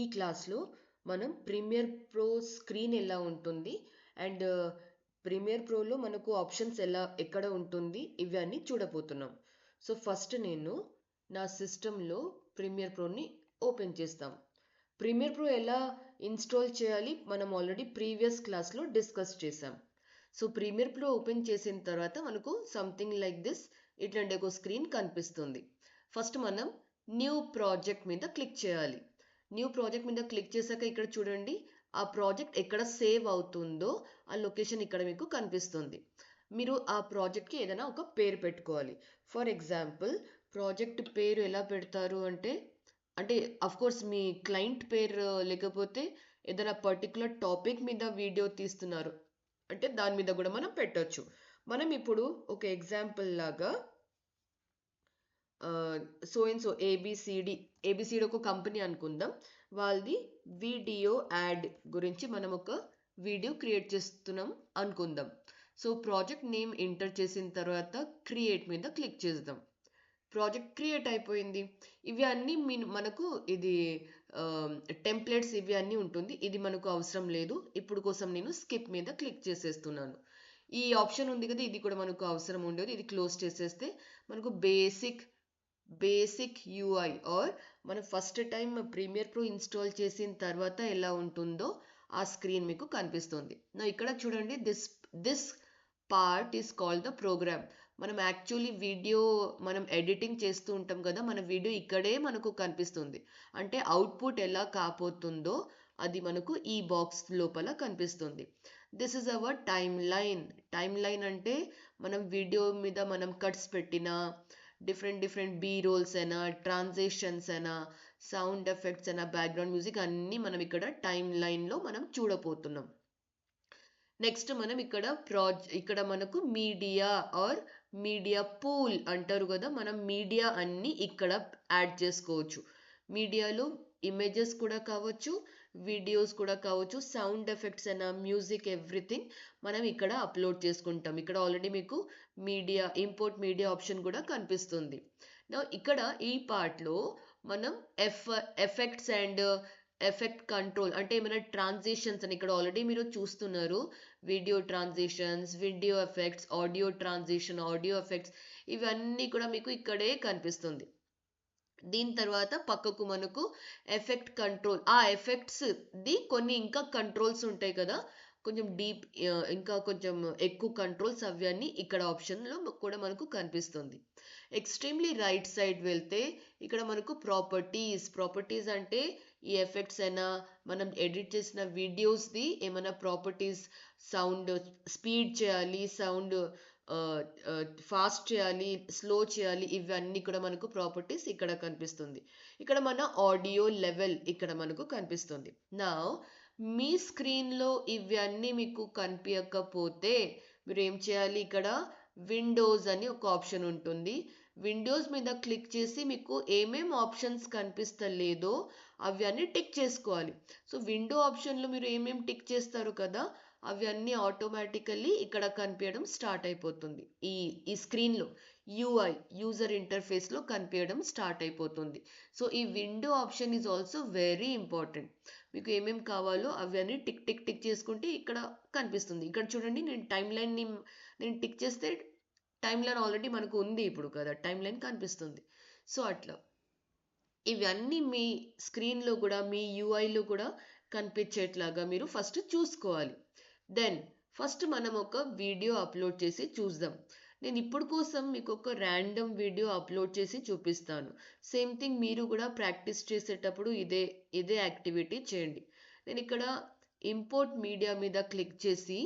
ఈ క్లాస్లో మనం ప్రీమియర్ ప్రో స్క్రీన్ ఎలా ఉంటుంది అండ్ ప్రీమియర్ ప్రోలో మనకు ఆప్షన్స్ ఎక్కడ ఉంటుంది ఇవన్నీ చూడబోతున్నాం. సో ఫస్ట్ నేను నా సిస్టంలో ప్రీమియర్ ప్రోని ఓపెన్ చేస్తాం. ప్రీమియర్ ప్రో ఎలా ఇన్స్టాల్ చేయాలి మనం ఆల్రెడీ ప్రీవియస్ క్లాస్లో డిస్కస్ చేసాం. సో ప్రీమియర్ ప్రో ఓపెన్ చేసిన తర్వాత మనకు సంథింగ్ లైక్ దిస్ ఇట్లాంటి ఒక స్క్రీన్ కనిపిస్తుంది. ఫస్ట్ మనం న్యూ ప్రాజెక్ట్ మీద క్లిక్ చేయాలి. న్యూ ప్రాజెక్ట్ మీద క్లిక్ చేశాక ఇక్కడ చూడండి ఆ ప్రాజెక్ట్ ఎక్కడ సేవ్ అవుతుందో ఆ లొకేషన్ ఇక్కడ మీకు కనిపిస్తుంది. మీరు ఆ ప్రాజెక్ట్కి ఏదైనా ఒక పేరు పెట్టుకోవాలి. ఫర్ ఎగ్జాంపుల్ ప్రాజెక్ట్ పేరు ఎలా పెడతారు అంటే అంటే అఫ్ కోర్స్ మీ క్లయింట్ పేరు లేకపోతే ఏదైనా పర్టికులర్ టాపిక్ మీద వీడియో తీస్తున్నారు అంటే దాని మీద కూడా మనం పెట్టొచ్చు. మనం ఇప్పుడు ఒక ఎగ్జాంపుల్ లాగా సో అండ్ సో ఏబిసిడి ఒక కంపెనీ అనుకుందాం. వాళ్ళది వీడియో యాడ్ గురించి మనం ఒక వీడియో క్రియేట్ చేస్తున్నాం అనుకుందాం. సో ప్రాజెక్ట్ నేమ్ ఎంటర్ చేసిన తర్వాత క్రియేట్ మీద క్లిక్ చేద్దాం. ప్రాజెక్ట్ క్రియేట్ అయిపోయింది. ఇవి అన్నీ మనకు ఇది టెంప్లెట్స్ ఇవి అన్నీ ఉంటుంది. ఇది మనకు అవసరం లేదు. ఇప్పుడు కోసం నేను స్కిప్ మీద క్లిక్ చేసేస్తున్నాను. ఈ ఆప్షన్ ఉంది కదా ఇది కూడా మనకు అవసరం ఉండదు. ఇది క్లోజ్ చేసేస్తే మనకు బేసిక్ యూఐ ఆర్ మనం first time Premiere Pro install చేసిన తర్వాత ఎలా ఉంటుందో ఆ స్క్రీన్ మీకు కనిపిస్తుంది. నా ఇక్కడ చూడండి this part is called the program. మనం యాక్చువల్లీ వీడియో మనం ఎడిటింగ్ చేస్తూ ఉంటాం కదా మన వీడియో ఇక్కడే మనకు కనిపిస్తుంది. అంటే అవుట్పుట్ ఎలా కాబోతుందో అది మనకు ఈ బాక్స్ లోపల కనిపిస్తుంది. This is our time line అంటే మనం వీడియో మీద మనం కట్స్ పెట్టినా డిఫరెంట్ బీ రోల్స్ అయినా ట్రాన్సిషన్స్ అయినా సౌండ్ ఎఫెక్ట్స్ అయినా బ్యాక్గ్రౌండ్ మ్యూజిక్ అన్నీ మనం ఇక్కడ టైమ్ లైన్లో మనం చూడబోతున్నాం. నెక్స్ట్ మనం ఇక్కడ మనకు మీడియా ఆర్ మీడియా పూల్ అంటారు కదా మనం మీడియా అన్ని ఇక్కడ యాడ్ చేసుకోవచ్చు. మీడియాలో ఇమేజెస్ కూడా కావచ్చు వీడియోస్ కూడా కావచ్చు సౌండ్ ఎఫెక్ట్స్ అయినా మ్యూజిక్ ఎవ్రీథింగ్ మనం ఇక్కడ అప్లోడ్ చేసుకుంటాం. ఇక్కడ ఆల్రెడీ మీకు ఇంపోర్ట్ మీడియా ఆప్షన్ కూడా కనిపిస్తుంది. ఇక్కడ ఈ పార్ట్లో మనం ఎఫెక్ట్స్ అండ్ ఎఫెక్ట్ కంట్రోల్ అంటే ఏమైనా ట్రాన్సిషన్స్ అని ఇక్కడ ఆల్రెడీ మీరు చూస్తున్నారు. Video transitions video effects audio transition audio effects ఇవన్నీ కూడా మీకు ఇక్కడే కనిపిస్తుంది. దీని తర్వాత పక్కకు మనకు ఎఫెక్ట్ కంట్రోల్ ఆ ఎఫెక్ట్స్ ది కొన్ని ఇంకా కంట్రోల్స్ ఉంటాయి కదా కొంచెం డీప్ ఇంకా కొంచెం ఎక్కువ కంట్రోల్స్ అవన్నీ ఇక్కడ ఆప్షన్లో కూడా మనకు కనిపిస్తుంది. ఎక్స్ట్రీమ్లీ రైట్ సైడ్ వెళ్తే ఇక్కడ మనకు ప్రాపర్టీస్ అంటే ఈ ఎఫెక్ట్స్ అయినా మనం ఎడిట్ చేసిన వీడియోస్ది ఏమైనా ప్రాపర్టీస్ సౌండ్ స్పీడ్ చేయాలి సౌండ్ ఫాస్ట్ చేయాలి స్లో చేయాలి ఇవన్నీ కూడా మనకు ప్రాపర్టీస్ ఇక్కడ కనిపిస్తుంది. ఇక్కడ మన ఆడియో లెవెల్ ఇక్కడ మనకు కనిపిస్తుంది. నా మీ స్క్రీన్లో ఇవన్నీ మీకు కనిపించకపోతే మీరు ఏం చేయాలి ఇక్కడ విండోస్ అని ఒక ఆప్షన్ ఉంటుంది. విండోస్ మీద క్లిక్ చేసి మీకు ఏమేం ఆప్షన్స్ కనిపిస్తలేదో అవన్నీ టిక్ చేసుకోవాలి. సో విండో ఆప్షన్లో మీరు ఏమేం టిక్ చేస్తారు కదా అవి అన్నీ ఆటోమేటికల్లీ ఇక్కడ కనిపించడం స్టార్ట్ అయిపోతుంది. ఈ స్క్రీన్లో యూజర్ ఇంటర్ఫేస్లో కనిపించడం స్టార్ట్ అయిపోతుంది. సో ఈ window option is also very important. మీకు ఏమేం కావాలో అవన్నీ టిక్ చేసుకుంటే ఇక్కడ కనిపిస్తుంది. ఇక్కడ చూడండి నేను టైమ్ లైన్ని నేను టిక్ చేస్తే టైమ్ లైన్ ఆల్రెడీ మనకు ఉంది ఇప్పుడు కదా టైమ్ లైన్ కనిపిస్తుంది. సో అట్లా ఇవన్నీ మీ స్క్రీన్లో కూడా మీ యూఐలో కూడా కనిపించేట్లాగా మీరు ఫస్ట్ చూసుకోవాలి. దెన్ ఫస్ట్ మనం ఒక వీడియో అప్లోడ్ చేసి చూద్దాం. నేను ఇప్పుడు కోసం మీకు ఒక ర్యాండమ్ వీడియో అప్లోడ్ చేసి చూపిస్తాను. సేమ్ థింగ్ మీరు కూడా ప్రాక్టీస్ చేసేటప్పుడు ఇదే యాక్టివిటీ చేయండి. నేను ఇక్కడ ఇంపోర్ట్ మీడియా మీద క్లిక్ చేసి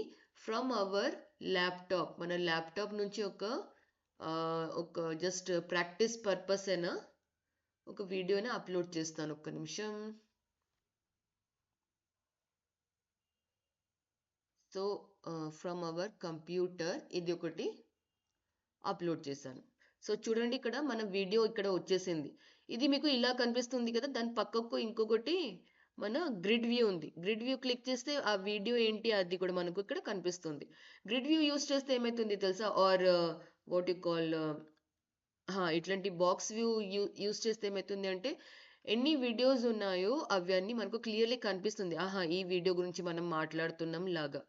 ఫ్రమ్ అవర్ ల్యాప్టాప్ మన ల్యాప్టాప్ నుంచి ఒక జస్ట్ ప్రాక్టీస్ పర్పస్ అయినా ఒక వీడియోని అప్లోడ్ చేస్తాను. ఒక్క నిమిషం. సో ఫ్రమ్ అవర్ కంప్యూటర్ ఇది ఒకటి అప్లోడ్ చేశాను. సో చూడండి ఇక్కడ మన వీడియో ఇక్కడ వచ్చేసింది. ఇది మీకు ఇలా కనిపిస్తుంది కదా దాని పక్కకు ఇంకొకటి మన గ్రిడ్ వ్యూ ఉంది. గ్రిడ్ వ్యూ క్లిక్ చేస్తే ఆ వీడియో ఏంటి అది కూడా మనకు ఇక్కడ కనిపిస్తుంది. గ్రిడ్ వ్యూ యూస్ చేస్తే ఏమవుతుంది తెలుసా ఆర్ వాట్ యు కాల్ ఇట్లాంటి బాక్స్ వ్యూ యూస్ చేస్తే ఏమవుతుంది అంటే ఎన్ని వీడియోస్ ఉన్నాయో అవన్నీ మనకు క్లియర్లీ కనిపిస్తుంది. ఆహా, ఈ వీడియో గురించి మనం మాట్లాడుతున్నాం లాగా.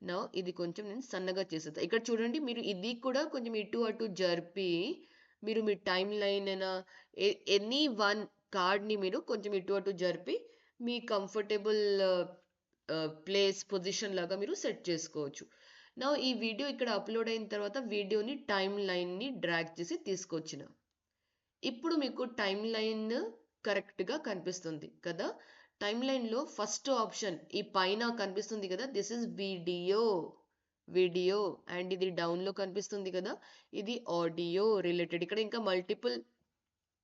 నా ఇది కొంచెం నేను సన్నగా చేసేస్తా. ఇక్కడ చూడండి, మీరు ఇది కూడా కొంచెం ఇటు అటు జరిపి మీరు మీ టైమ్ లైన్ అయినా ఎనీ వన్ కార్డ్ని మీరు కొంచెం ఇటు అటు జరిపి మీ కంఫర్టబుల్ ప్లేస్ పొజిషన్ లాగా మీరు సెట్ చేసుకోవచ్చు. నా ఈ వీడియో ఇక్కడ అప్లోడ్ అయిన తర్వాత వీడియోని టైమ్ లైన్ని డ్రాగ్ చేసి తీసుకొచ్చిన. ఇప్పుడు మీకు టైమ్ లైన్ కరెక్ట్గా కనిపిస్తుంది కదా. టైమ్ లైన్లో ఫస్ట్ ఆప్షన్ ఈ పైన కనిపిస్తుంది కదా, దిస్ ఇస్ వీడియో అండ్ ఇది డౌన్లో కనిపిస్తుంది కదా, ఇది ఆడియో రిలేటెడ్. ఇక్కడ ఇంకా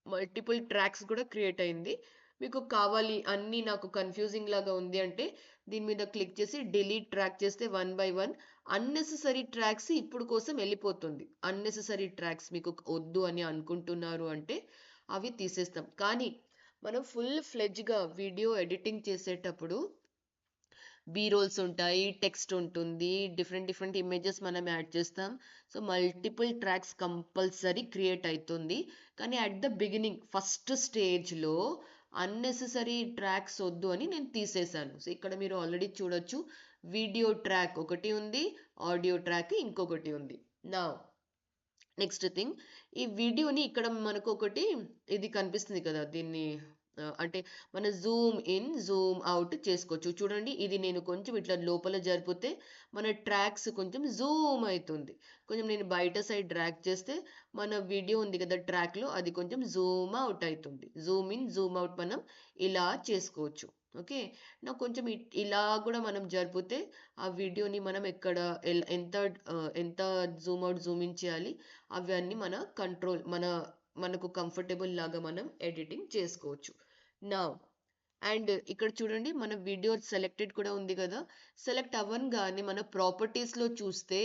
మల్టిపుల్ ట్రాక్స్ కూడా క్రియేట్ అయింది. మీకు కావాలి అన్నీ నాకు కన్ఫ్యూజింగ్ లాగా ఉంది అంటే దీని మీద క్లిక్ చేసి డిలీట్ ట్రాక్ చేస్తే 1 by 1 అన్నెసెసరీ ట్రాక్స్ ఇప్పుడు కోసం వెళ్ళిపోతుంది. అన్నెసెసరీ ట్రాక్స్ మీకు వద్దు అని అనుకుంటున్నారు అంటే అవి తీసేస్తాం. కానీ మనం ఫుల్ ఫ్లెడ్జ్గా వీడియో ఎడిటింగ్ చేసేటప్పుడు రోల్స్ ఉంటాయి, టెక్స్ట్ ఉంటుంది, డిఫరెంట్ ఇమేజెస్ మనం యాడ్ చేస్తాం. So multiple tracks compulsory create అవుతుంది. కానీ అట్ ద బిగినింగ్ ఫస్ట్ స్టేజ్లో అన్నెసెసరీ ట్రాక్స్ వద్దు అని నేను తీసేశాను. సో ఇక్కడ మీరు ఆల్రెడీ చూడొచ్చు, వీడియో ట్రాక్ ఒకటి ఉంది, ఆడియో ట్రాక్ ఇంకొకటి ఉంది. నా నెక్స్ట్ థింగ్, ఈ వీడియోని ఇక్కడ మనకు ఒకటి ఇది కనిపిస్తుంది కదా, దీన్ని అంటే మన జూమ్ ఇన్ జూమ్ అవుట్ చేసుకోవచ్చు. చూడండి, ఇది నేను కొంచెం ఇట్లా లోపల జరిపితే మన ట్రాక్స్ కొంచెం జూమ్ అవుతుంది. కొంచెం నేను బయట సైడ్ డ్రాగ్ చేస్తే మన వీడియో ఉంది కదా ట్రాక్లో, అది కొంచెం జూమ్ అవుట్ అవుతుంది. జూమ్ ఇన్ జూమ్ అవుట్ మనం ఇలా చేసుకోవచ్చు. ఓకే, నాకు కొంచెం ఇలా కూడా మనం జరిపితే ఆ వీడియోని మనం ఎక్కడ ఎంత ఎంత జూమ్ అవుట్ జూమ్ ఇన్ చేయాలి అవన్నీ మన కంట్రోల్ మనకు కంఫర్టబుల్ లాగా మనం ఎడిటింగ్ చేసుకోవచ్చు. నా అండ్ ఇక్కడ చూడండి, మన వీడియో సెలెక్టెడ్ కూడా ఉంది కదా. సెలెక్ట్ అవ్వగానే మన ప్రాపర్టీస్లో చూస్తే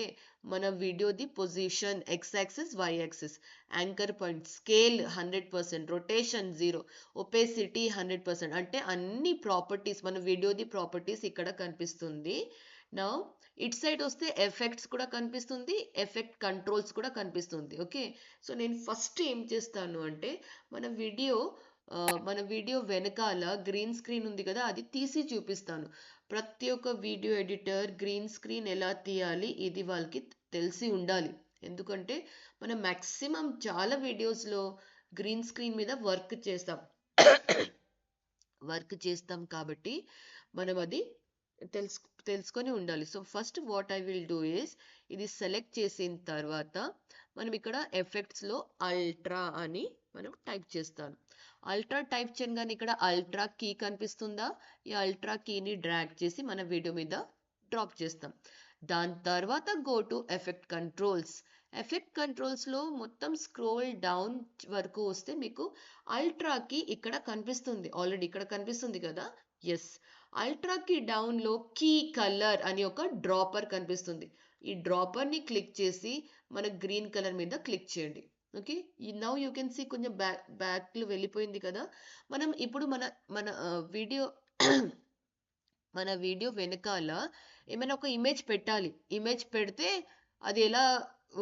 మన వీడియోది position X axis, Y axis, anchor point, scale 100%, rotation 0, opacity 100%, అంటే అన్ని ప్రాపర్టీస్ మన వీడియోది ప్రాపర్టీస్ ఇక్కడ కనిపిస్తుంది. నా ఇట్ సైడ్ వస్తే ఎఫెక్ట్స్ కూడా కనిపిస్తుంది, ఎఫెక్ట్ కంట్రోల్స్ కూడా కనిపిస్తుంది. ఓకే, సో నేను ఫస్ట్ ఏం చేస్తాను అంటే మన వీడియో వెనకాల గ్రీన్ స్క్రీన్ ఉంది కదా, అది తీసి చూపిస్తాను. ప్రతి ఒక్క వీడియో ఎడిటర్ గ్రీన్ స్క్రీన్ ఎలా తీయాలి ఇది వాళ్ళకి తెలిసి ఉండాలి. ఎందుకంటే మనం మ్యాక్సిమం చాలా వీడియోస్లో గ్రీన్ స్క్రీన్ మీద వర్క్ చేస్తాం కాబట్టి మనం అది తెలుసుకొని ఉండాలి. So first what I will do is, ఇది సెలెక్ట్ చేసిన తర్వాత మనం ఇక్కడ ఎఫెక్ట్స్లో అల్ట్రా అని మనం టైప్ చేస్తాను. అల్ట్రా టైప్ చేయగానే ఇక్కడ అల్ట్రా కీ కనిపిస్తుందా, ఈ అల్ట్రా కీని డ్రాగ్ చేసి మన వీడియో మీద డ్రాప్ చేస్తాం. దాని తర్వాత గో టు ఎఫెక్ట్ కంట్రోల్స్లో మొత్తం స్క్రోల్ డౌన్ వరకు వస్తే మీకు అల్ట్రా కీ ఇక్కడ కనిపిస్తుంది. ఆల్రెడీ ఇక్కడ కనిపిస్తుంది కదా. ఎస్, అల్ట్రా కీ డౌన్లో కీ కలర్ అని ఒక డ్రాపర్ కనిపిస్తుంది. ఈ డ్రాపర్ని క్లిక్ చేసి మన గ్రీన్ కలర్ మీద క్లిక్ చేయండి. Okay, now you can see కొంచెం బ్యాక్లో వెళ్ళిపోయింది కదా. మనం ఇప్పుడు మన వీడియో మన వీడియో వెనకాల ఏమైనా ఒక ఇమేజ్ పెట్టాలి. ఇమేజ్ పెడితే అది ఎలా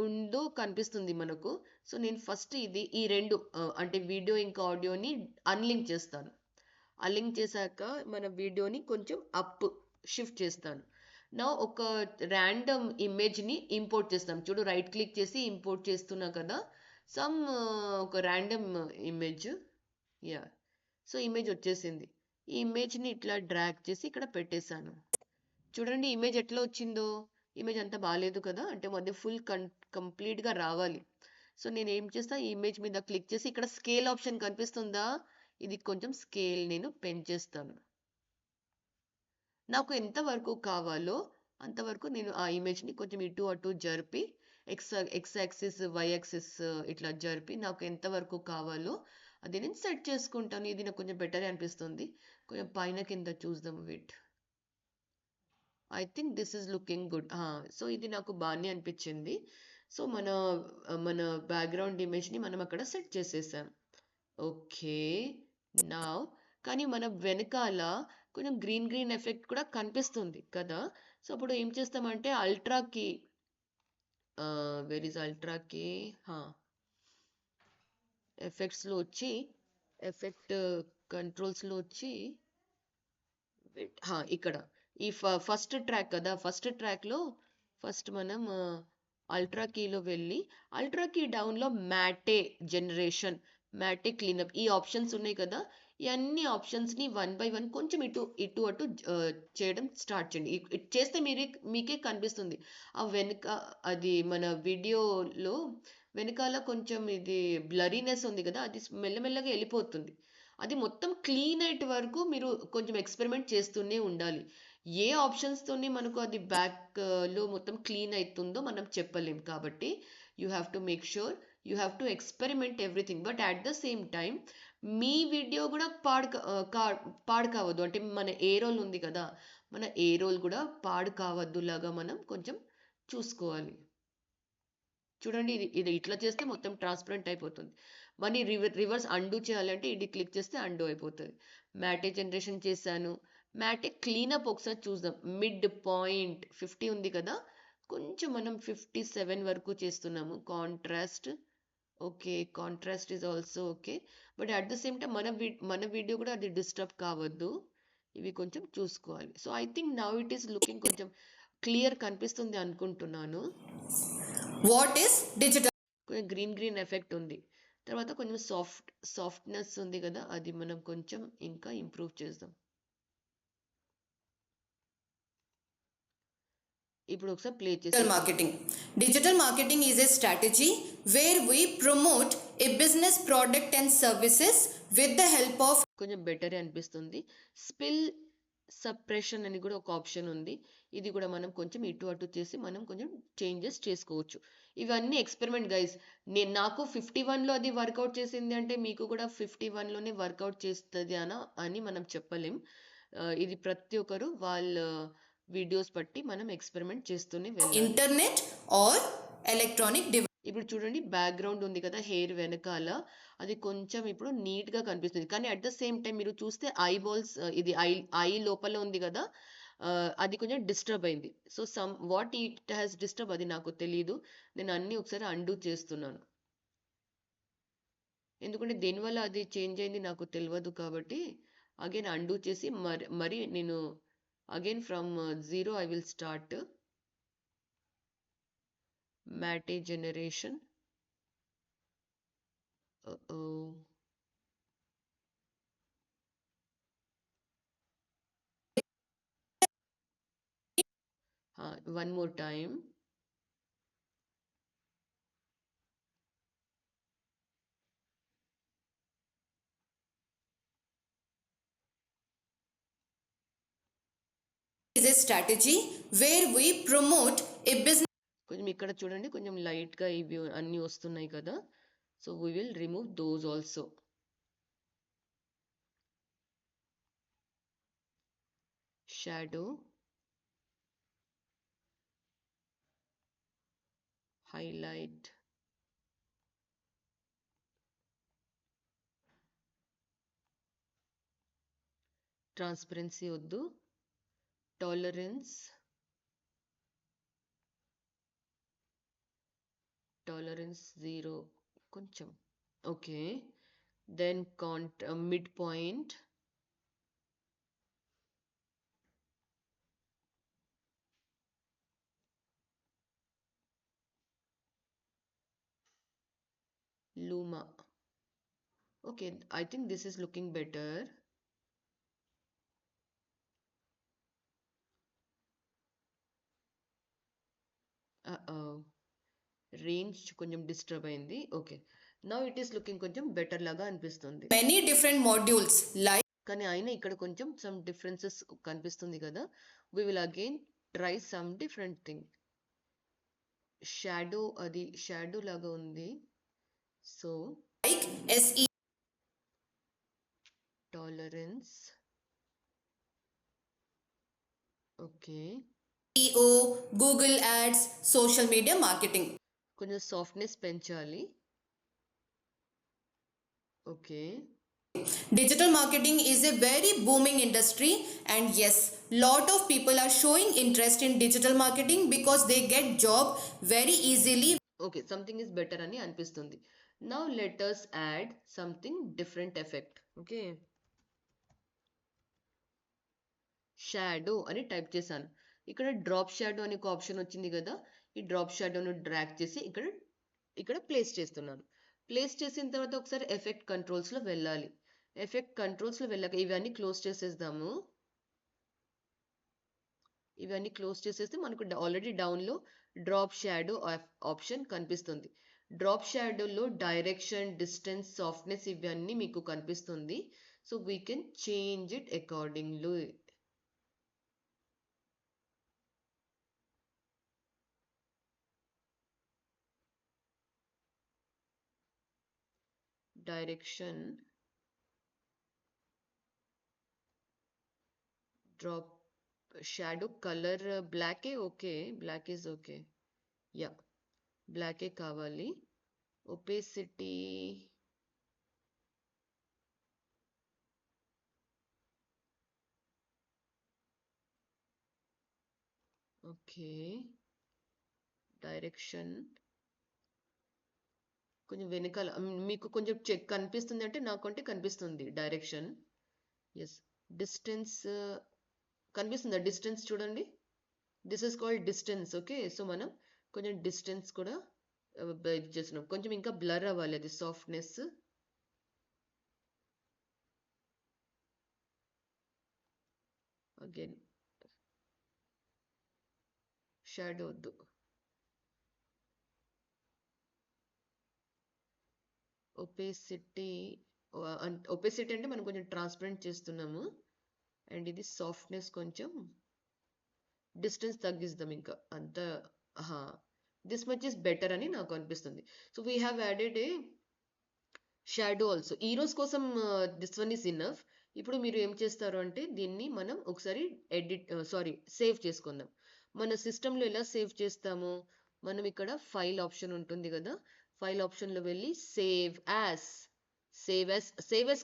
ఉందో కనిపిస్తుంది మనకు. సో నేను ఫస్ట్ ఈ రెండు అంటే వీడియో ఇంకా ఆడియోని అన్లింక్ చేస్తాను. అన్లింక్ చేశాక మన వీడియోని కొంచెం అప్ షిఫ్ట్ చేస్తాను. నా ఒక ర్యాండమ్ ఇమేజ్ని ఇంపోర్ట్ చేస్తాం. చూడు, రైట్ క్లిక్ చేసి ఇంపోర్ట్ చేస్తున్నా కదా, ఒక random image. Yeah, so image వచ్చేసింది. ఈ ఇమేజ్ని ఇట్లా డ్రాగ్ చేసి ఇక్కడ పెట్టేశాను. చూడండి ఇమేజ్ ఎట్లా వచ్చిందో. ఇమేజ్ అంతా బాగాలేదు కదా, అంటే మధ్య ఫుల్ కంప్లీట్గా రావాలి. సో నేను ఏం చేస్తా, ఈ ఇమేజ్ మీద క్లిక్ చేసి ఇక్కడ స్కేల్ ఆప్షన్ కనిపిస్తుందా, ఇది కొంచెం స్కేల్ నేను పెంచేస్తాను. నాకు ఎంతవరకు కావాలో అంతవరకు నేను ఆ ఇమేజ్ని కొంచెం ఇటు అటు జరిపి ఎక్స్ యాక్సిస్, వై యాక్సిస్ ఇట్లా జరిపి నాకు ఎంతవరకు కావాలో అది నేను సెట్ చేసుకుంటాను. ఇది నాకు కొంచెం బెటర్ అనిపిస్తుంది. కొంచెం పైన కింద చూద్దాం. Wait, I think this is looking good. So ఇది నాకు బాగానే అనిపించింది. సో మన బ్యాక్గ్రౌండ్ ఇమేజ్ని మనం అక్కడ సెట్ చేసేసాం. ఓకే, నా కానీ మన వెనకాల కొంచెం గ్రీన్ ఎఫెక్ట్ కూడా కనిపిస్తుంది కదా. సో అప్పుడు ఏం చేస్తామంటే అల్ట్రాకి వేర్ ఇస్ అల్ట్రాకి ఎఫెక్ట్స్లో వచ్చి ఎఫెక్ట్ కంట్రోల్స్లో వచ్చి ఇక్కడ ఈ ఫస్ట్ ట్రాక్ కదా, ఫస్ట్ ట్రాక్లో ఫస్ట్ మనం అల్ట్రా కీలో వెళ్ళి అల్ట్రా కీ డౌన్లో మ్యాటే జనరేషన్, మ్యాటే క్లీనప్ ఈ ఆప్షన్స్ ఉన్నాయి కదా, ఈ అన్ని ఆప్షన్స్ని 1 by 1 కొంచెం ఇటు ఇటు అటు చేయడం స్టార్ట్ చేయండి. ఇటు చేస్తే మీకే కనిపిస్తుంది ఆ వెనుక, అది మన వీడియోలో వెనకాల కొంచెం ఇది బ్లరీనెస్ ఉంది కదా, అది మెల్లమెల్లగా వెళ్ళిపోతుంది. అది మొత్తం క్లీన్ అయ్యే వరకు మీరు కొంచెం ఎక్స్పెరిమెంట్ చేస్తూనే ఉండాలి. ఏ ఆప్షన్స్తోని మనకు అది బ్యాక్లో మొత్తం క్లీన్ అవుతుందో మనం చెప్పలేం. కాబట్టి you have to make sure you have to experiment everything. But at the same time me video కూడా పాడు కావద్దు. అంటే మన ఏ రోల్ ఉంది కదా, మన ఏ రోల్ కూడా పాడు కావద్దు లాగా మనం కొంచెం చూసుకోవాలి. చూడండి, ఇది ఇట్లా చేస్తే మొత్తం ట్రాన్స్పరెంట్ అయిపోతుంది. మళ్ళీ రివర్స్ అండూ చేయాలంటే ఇది క్లిక్ చేస్తే అండూ అయిపోతుంది. మ్యాటే జనరేషన్ చేశాను. మ్యాటే క్లీనప్ ఒకసారి చూద్దాం. మిడ్ పాయింట్ 50 ఉంది కదా, కొంచెం మనం 57 వరకు చేస్తున్నాము. Contrast okay, contrast is also okay. But at the same time మన వీడియో కూడా అది డిస్టర్బ్ కావద్దు. ఇవి కొంచెం చూసుకోవాలి. So I think now it is looking కొంచెం క్లియర్ కనిపిస్తుంది అనుకుంటున్నాను. What is digital? కొంచెం గ్రీన్ ఎఫెక్ట్ ఉంది. తర్వాత కొంచెం సాఫ్ట్నెస్ ఉంది కదా, అది మనం కొంచెం ఇంకా ఇంప్రూవ్ చేద్దాం. ఇప్పుడు ఒకసారి ప్లే చేసి digital marketing is a strategy where we promote a business product and services with the help of. కొంచెం బెటర్ అనిపిస్తుంది. స్పిల్ సప్రెషన్ అని కూడా ఒక ఆప్షన్ ఉంది. ఇది కూడా మనం కొంచెం ఇటు అటు చేసి మనం కొంచెం చేంజెస్ చేసుకోవచ్చు. ఇవన్నీ ఎక్స్పెరిమెంట్ గైస్. నాకు 51లో అది వర్కౌట్ చేసింది అంటే మీకు కూడా 51లోనే వర్కౌట్ చేస్తుంది అని మనం చెప్పలేం. ఇది ప్రతి ఒక్కరు వాళ్ళ వీడియోస్ బట్టి మనం ఎక్స్పెరిమెంట్ చేస్తూనే వెళ్ళాలి. Internet are electronic device. ఇప్పుడు చూడండి, బ్యాక్గ్రౌండ్ ఉంది కదా హెయిర్ వెనకాల, అది కొంచెం ఇప్పుడు నీట్గా కనిపిస్తుంది. కానీ అట్ ద సేమ్ టైం మీరు చూస్తే ఐబాల్స్, ఇది ఐ లోపల ఉంది కదా, అది కొంచెం డిస్టర్బ్ అయింది. So what it has disturb అది నాకు తెలియదు. నేను అన్నీ ఒకసారి అండూ చేస్తున్నాను. ఎందుకంటే దేనివల్ల అది చేంజ్ అయింది నాకు తెలియదు. కాబట్టి అగైన్ అండూ చేసి మరి నేను again from 0 I will start matte generation. One more time. is a strategy where we promote a business. కొంచెం ఇక్కడ చూడండి, కొంచెం లైట్గా ఇవి అన్నీ వస్తున్నాయి కదా, so we will remove those also. Shadow, highlight, transparency వద్దు, టాలరెన్స్ 0 కొంచెం okay. Then mid point, luma. Okay, I think this is looking better. Range కొంచెం డిస్టర్బ్ అయింది. Okay, now it is looking కొంచెం బెటర్ లాగా అనిపిస్తుంది. Many different modules like. కానీ అయినా ఇక్కడ కొంచెం సమ్ డిఫరెన్సెస్ కనిపిస్తుంది కదా. We will again try some different thing. Shadow, అది షాడో లాగా ఉంది. So like SE tolerance okay. SEO, Google Ads, social media marketing. కొంచెం సాఫ్ట్నెస్ పెంచాలి. Okay. Digital marketing is a very booming industry, and yes, lot of people are showing interest in digital marketing because they get job very easily. Okay, something is better అని అనిపిస్తుంది. Now let us add something different effect. Okay, shadow అని type చేశాను. ఇక్కడ drop shadow అనే ఒక option వచ్చింది కదా, ఈ డ్రాప్ షాడోను డ్రాగ్ చేసి ఇక్కడ ప్లేస్ చేస్తున్నాను. ప్లేస్ చేసిన తర్వాత ఒకసారి ఎఫెక్ట్ కంట్రోల్స్లో వెళ్ళాలి. ఎఫెక్ట్ కంట్రోల్స్లో వెళ్ళాక ఇవన్నీ క్లోజ్ చేసేద్దాము. ఇవన్నీ క్లోజ్ చేసేస్తే మనకు ఆల్రెడీ డౌన్లో డ్రాప్ షాడో ఆప్షన్ కనిపిస్తుంది. డ్రాప్ షాడోలో డైరెక్షన్, డిస్టెన్స్, సాఫ్ట్నెస్ ఇవన్నీ మీకు కనిపిస్తుంది. So we can change it accordingly. Direction, drop shadow colour బ్లాకే okay, black is okay. Yeah, బ్లాకే కావాలి. Opacity okay. డైరెక్షన్ కొంచెం వెనకాల మీకు కొంచెం చెక్ కనిపిస్తుంది అంటే నాకంటే కనిపిస్తుంది డైరెక్షన్. ఎస్, డిస్టెన్స్ కనిపిస్తుందా? డిస్టెన్స్ చూడండి, this is called distance. Okay, so మనం కొంచెం డిస్టెన్స్ కూడా ఇది చేస్తున్నాం. కొంచెం ఇంకా బ్లర్ అవ్వాలి అది సాఫ్ట్నెస్. అగైన్ షాడో వద్దు. ఒపేసిటీ అంటే మనం కొంచెం ట్రాన్స్పరెంట్ చేస్తున్నాము. అండ్ ఇది సాఫ్ట్నెస్ కొంచెం డిస్టెన్స్ తగ్గిస్తాం ఇంకా అంత. దిస్ మచ్ ఇస్ బెటర్ అని నాకు అనిపిస్తుంది. So we have added A shadow also. ఈ రోజు కోసం దిస్ వన్ ఈస్ ఇనఫ్. ఇప్పుడు మీరు ఏం చేస్తారు అంటే దీన్ని మనం ఒకసారి సేవ్ చేసుకుందాం. మన సిస్టంలో ఎలా సేవ్ చేస్తాము? మనం ఇక్కడ ఫైల్ ఆప్షన్ ఉంటుంది కదా, ఫైల్ ఆప్షన్లో వెళ్ళి సేవ్ యాస్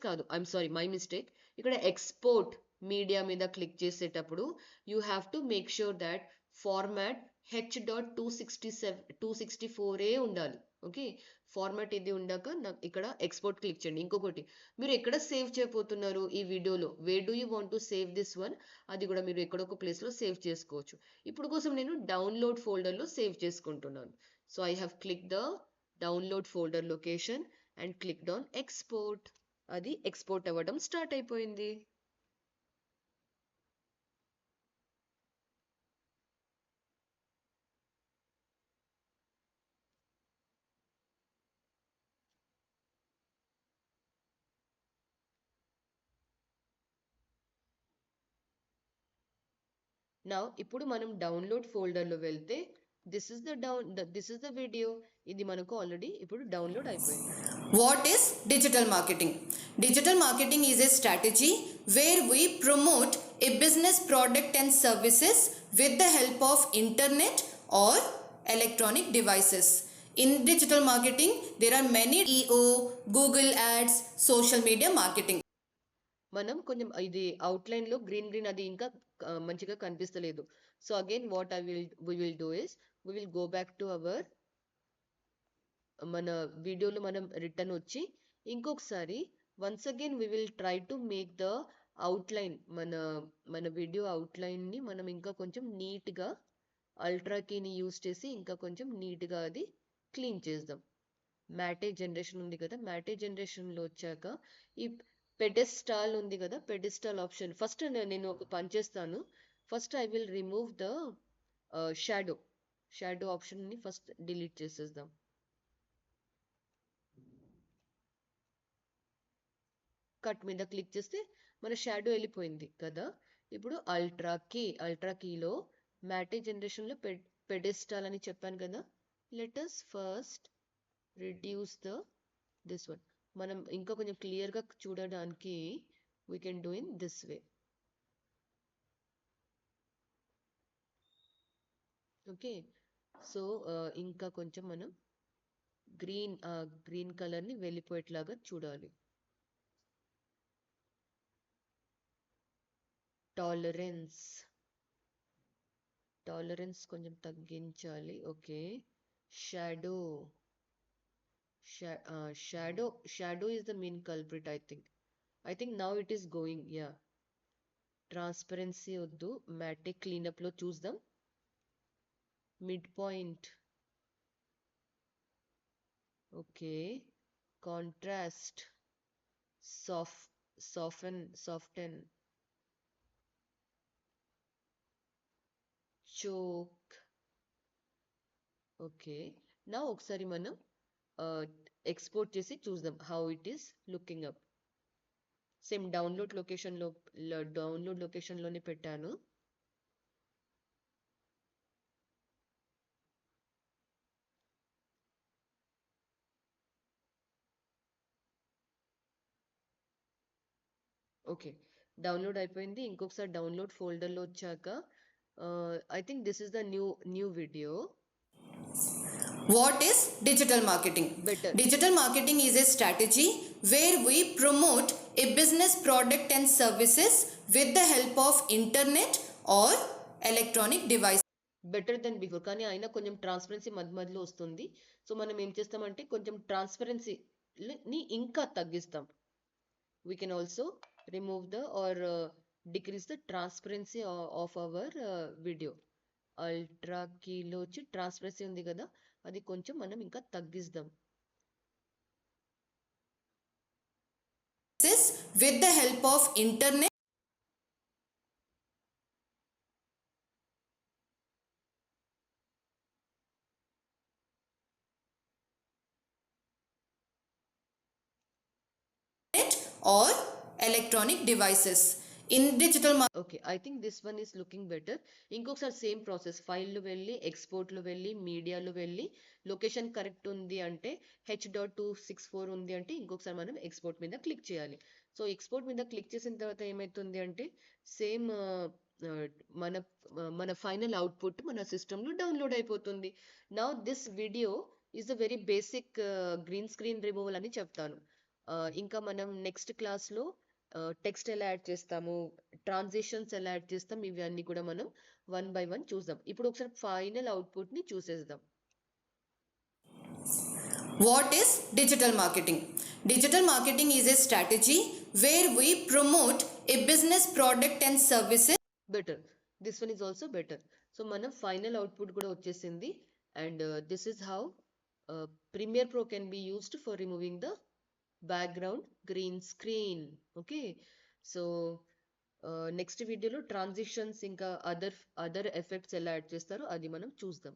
కాదు, ఐఎమ్ సారీ, మై మిస్టేక్. ఇక్కడ ఎక్స్పోర్ట్ మీడియా మీద క్లిక్ చేసేటప్పుడు you have to make sure that format H.264 ఉండాలి. ఓకే, ఫార్మాట్ ఇది ఉండాక నాకు ఇక్కడ ఎక్స్పోర్ట్ క్లిక్ చేయండి. ఇంకొకటి, మీరు ఎక్కడ సేవ్ చేయబోతున్నారు ఈ వీడియోలో, where do you want to save this one, అది కూడా మీరు ఎక్కడొక ప్లేస్లో సేవ్ చేసుకోవచ్చు. ఇప్పుడు కోసం నేను డౌన్లోడ్ ఫోల్డర్లో సేవ్ చేసుకుంటున్నాను. So I have click the download folder location and clicked on export. అది ఎక్స్పోర్ట్ అవ్వడం స్టార్ట్ అయిపోయింది. నా ఇప్పుడు మనం డౌన్లోడ్ ఫోల్డర్లో వెళ్తే దిస్ ఇస్ ద వీడియో. ఇది మనకు ఆల్రెడీ ఇప్పుడు డౌన్లోడ్ అయిపోయింది. What is digital marketing? Digital marketing is a strategy where we promote a business product and services with the help of internet or electronic devices. In digital marketing, there are many EO, Google Ads, social media marketing. మనం కొంచెం ఇది అవుట్లైన్లో green అది ఇంకా మంచిగా కనిపిస్తలేదు. So again what we will do is we will go back to our మన వీడియోలో మనం రిటర్న్ వచ్చి ఇంకొకసారి once again we will try to make the outline, మన వీడియో అవుట్లైన్ని మనం ఇంకా కొంచెం నీట్గా అల్ట్రా కీని యూస్ చేసి ఇంకా కొంచెం నీట్గా అది క్లీన్ చేద్దాం. మ్యాటే జనరేషన్ ఉంది కదా, మ్యాటే జనరేషన్లో వచ్చాక ఈ పెడెస్టాల్ ఉంది కదా, పెడెస్టాల్ ఆప్షన్ ఫస్ట్ నేను ఒక పని చేస్తాను. First I will remove the shadow ఆప్షన్ని ఫస్ట్ డిలీట్ చేసేద్దాం. కట్ మీద క్లిక్ చేస్తే మన షాడో వెళ్ళిపోయింది కదా. ఇప్పుడు అల్ట్రా కీలో మ్యాటే జనరేషన్లో పెడెస్టాల్ అని చెప్పాను కదా. Let us first reduce this one. మనం ఇంకా కొంచెం క్లియర్గా చూడడానికి we can do in this way. Okay, so ఇంకా కొంచెం మనం గ్రీన్ కలర్ని వెళ్ళిపోయేట్లాగా చూడాలి. టాలరెన్స్ కొంచెం తగ్గించాలి. Okay, shadow shadow, shadow is the main culprit. I think now it is going. Yeah, transparency వద్దు, మ్యాటిక్ క్లీనప్ లో చూద్దాం. Mid point, okay. Contrast, soften, choke. Okay, నా ఒకసారి మనం ఎక్స్పోర్ట్ చేసి చూద్దాం how it is looking up. Same download లొకేషన్లోనే పెట్టాను. ఓకే, డౌన్లోడ్ అయిపోయింది. ఇంకొకసారి డౌన్లోడ్ ఫోల్డర్లో వచ్చాక I think this is the new video. What is digital marketing? Better. Digital marketing is a strategy where we promote a business product and services with the help of internet or electronic devices. Better than before, కానీ అయినా కొంచెం transparency మధ్యలో వస్తుంది. So మనం ఏం చేస్తామంటే కొంచెం ట్రాన్స్పరెన్సీని ఇంకా తగ్గిస్తాం. We can also remove the or decrease the transparency of our video. Ultra కీలో వచ్చి ట్రాన్స్పరెన్సీ ఉంది కదా, అది కొంచెం మనం ఇంకా తగ్గిద్దాం. With the help of internet or electronic devices. In digital marketing, okay, I think this one is looking better. ఇంకొకసారి సేమ్ ప్రాసెస్, ఫైల్లో వెళ్ళి, ఎక్స్పోర్ట్లో వెళ్ళి, మీడియాలో వెళ్ళి, లొకేషన్ కరెక్ట్ ఉంది అంటే, H.264 ఉంది అంటే ఇంకొకసారి మనం ఎక్స్పోర్ట్ మీద క్లిక్ చేయాలి. సో ఎక్స్పోర్ట్ మీద క్లిక్ చేసిన తర్వాత ఏమవుతుంది అంటే సేమ్ మన మన ఫైనల్ అవుట్పుట్ మన సిస్టంలో డౌన్లోడ్ అయిపోతుంది. Now this video is a very basic green screen removal అని చెప్తాను. ఇంకా మనం నెక్స్ట్ క్లాస్లో టెక్స్ట్ ఎలా యాడ్ చేస్తాము, ట్రాన్సిషన్స్ ఎలా యాడ్ చేస్తాం, ఇవన్నీ కూడా మనం 1 by 1 చూద్దాం. ఇప్పుడు ఒకసారి ఫైనల్ అవుట్పుట్ ని చూసేద్దాం. what is digital marketing? Digital marketing is a strategy where we promote a business product and services. Better, this one is also better. So మనం ఫైనల్ అవుట్పుట్ కూడా వచ్చేసింది. And this is how Premiere Pro can be used for removing the background green screen. Okay, so next వీడియోలో transitions ఇంకా other effects ఎలా add చేస్తారో అది మనం చూద్దాం.